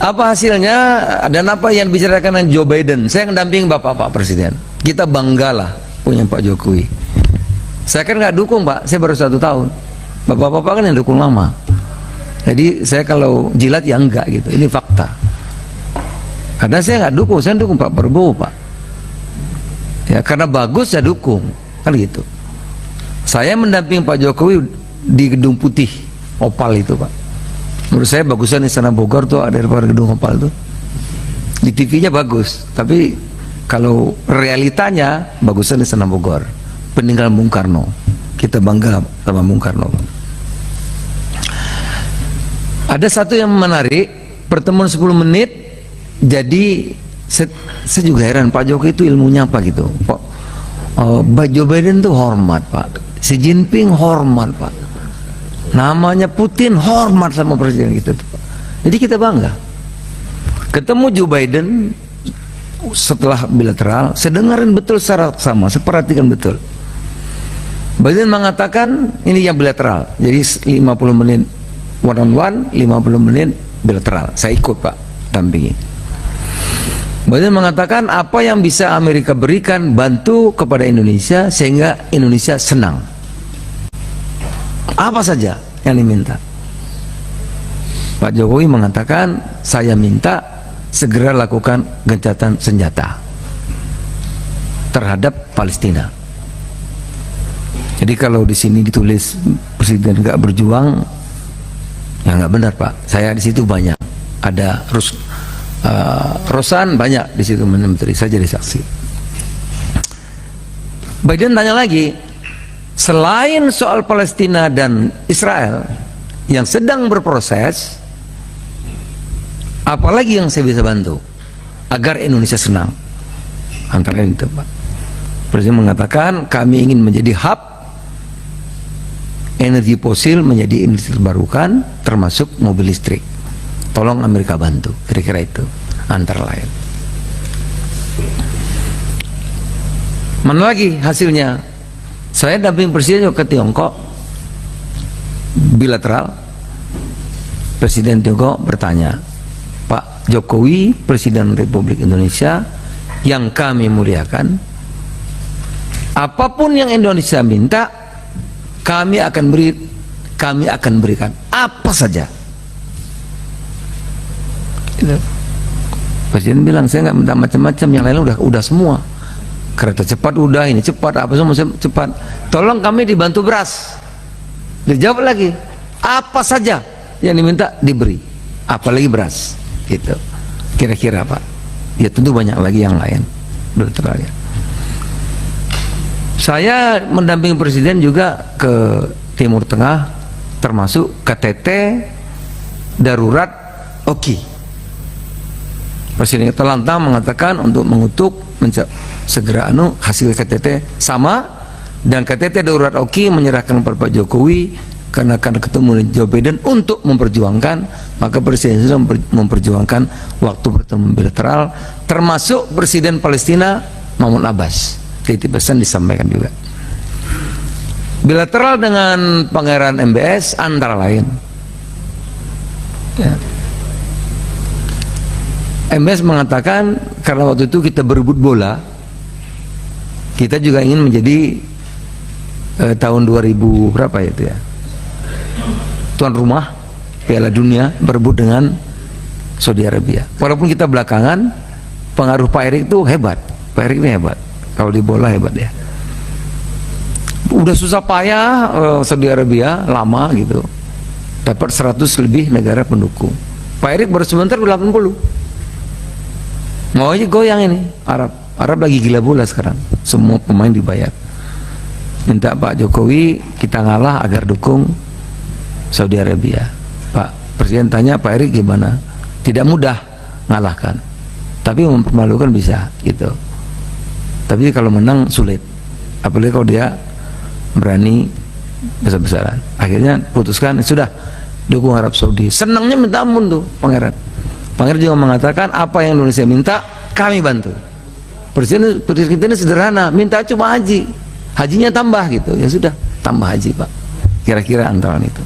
Apa hasilnya dan apa yang dibicarakan dengan Joe Biden? Saya mendamping Pak Presiden. Kita banggalah punya Pak Jokowi. Saya kan nggak dukung Pak, saya baru 1 tahun. Bapak-bapak kan yang dukung lama. Jadi saya kalau jilat ya enggak gitu. Ini fakta. Karena saya nggak dukung, saya dukung Pak Prabowo Pak. Ya karena bagus saya dukung, kan gitu. Saya mendamping Pak Jokowi di Gedung Putih, Opal itu Pak. Menurut saya bagusan Istana Bogor tuh ada daripada Gedung Opal tuh. Di TV-nya bagus, tapi kalau realitanya bagusan Istana Bogor. Peninggalan Bung Karno. Kita bangga sama Bung Karno. Ada satu yang menarik, pertemuan 10 menit, jadi saya juga heran Pak Jokowi itu ilmunya apa gitu. Pak Joe Biden tuh hormat Pak, Xi Jinping hormat Pak, namanya Putin hormat sama presiden gitu Pak. Jadi kita bangga. Ketemu Joe Biden setelah bilateral, saya dengarin betul secara sama, saya perhatikan betul. Biden mengatakan ini yang bilateral, jadi 50 menit one on one, 50 menit bilateral. Saya ikut Pak, dampingi. Biden mengatakan apa yang bisa Amerika berikan, bantu kepada Indonesia sehingga Indonesia senang. Apa saja yang diminta. Pak Jokowi mengatakan saya minta segera lakukan gencatan senjata terhadap Palestina. Jadi kalau di sini ditulis presiden nggak berjuang, ya nggak benar Pak. Saya di situ banyak ada Rosan banyak di situ menteri, saya jadi saksi. Biden tanya lagi, selain soal Palestina dan Israel yang sedang berproses, apalagi yang saya bisa bantu agar Indonesia senang? Antara itu Pak, Presiden mengatakan kami ingin menjadi hub energi fosil menjadi energi terbarukan, termasuk mobil listrik. Tolong Amerika bantu, kira-kira itu antara lain. Mana lagi hasilnya? Saya damping presiden ke Tiongkok bilateral. Presiden Tiongkok bertanya, Pak Jokowi, Presiden Republik Indonesia yang kami muliakan, apapun yang Indonesia minta, kami akan berikan apa saja. Presiden bilang saya nggak minta macam-macam, yang lain udah semua. Kereta cepat udah, ini cepat, apa semua cepat. Tolong kami dibantu beras. Dijawab lagi, apa saja yang diminta diberi, apalagi beras. Gitu. Kira-kira Pak. Ya tentu banyak lagi yang lain. Berteraya. Saya mendampingi presiden juga ke Timur Tengah, termasuk KTT darurat Oki. Presiden terlantang mengatakan untuk mengutuk segera hasil KTT sama, dan KTT darurat Oki menyerahkan kepada Pak Jokowi karena akan ketemu dengan Joe Biden untuk memperjuangkan, maka Presiden sudah memperjuangkan waktu pertemuan bilateral, termasuk Presiden Palestina Mahmud Abbas. Titip pesan disampaikan juga. Bilateral dengan Pangeran MBS antara lain. Ya. MBS mengatakan karena waktu itu kita berebut bola, kita juga ingin menjadi tahun 2000 berapa ya itu ya, tuan rumah Piala Dunia, berebut dengan Saudi Arabia. Walaupun kita belakangan, pengaruh Pak Erik itu hebat. Pak Erik ini hebat. Kalau di bola hebat ya. Udah susah payah Saudi Arabia lama gitu, dapat 100 lebih negara pendukung. Pak Erik baru sebentar 80. Mau aja goyang ini Arab lagi gila bola sekarang, semua pemain dibayar. Minta Pak Jokowi kita ngalah agar dukung Saudi Arabia. Pak Presiden tanya Pak Erik gimana? Tidak mudah ngalahkan, tapi mempermalukan bisa gitu. Tapi kalau menang sulit, apalagi kalau dia berani besar-besaran. Akhirnya putuskan sudah dukung Arab Saudi. Senangnya minta ampun tuh Pangeran. Pangeran juga mengatakan apa yang Indonesia minta kami bantu. Presiden kita ini sederhana, minta cuma haji, hajinya tambah gitu, ya sudah tambah haji Pak. Kira-kira antara itu.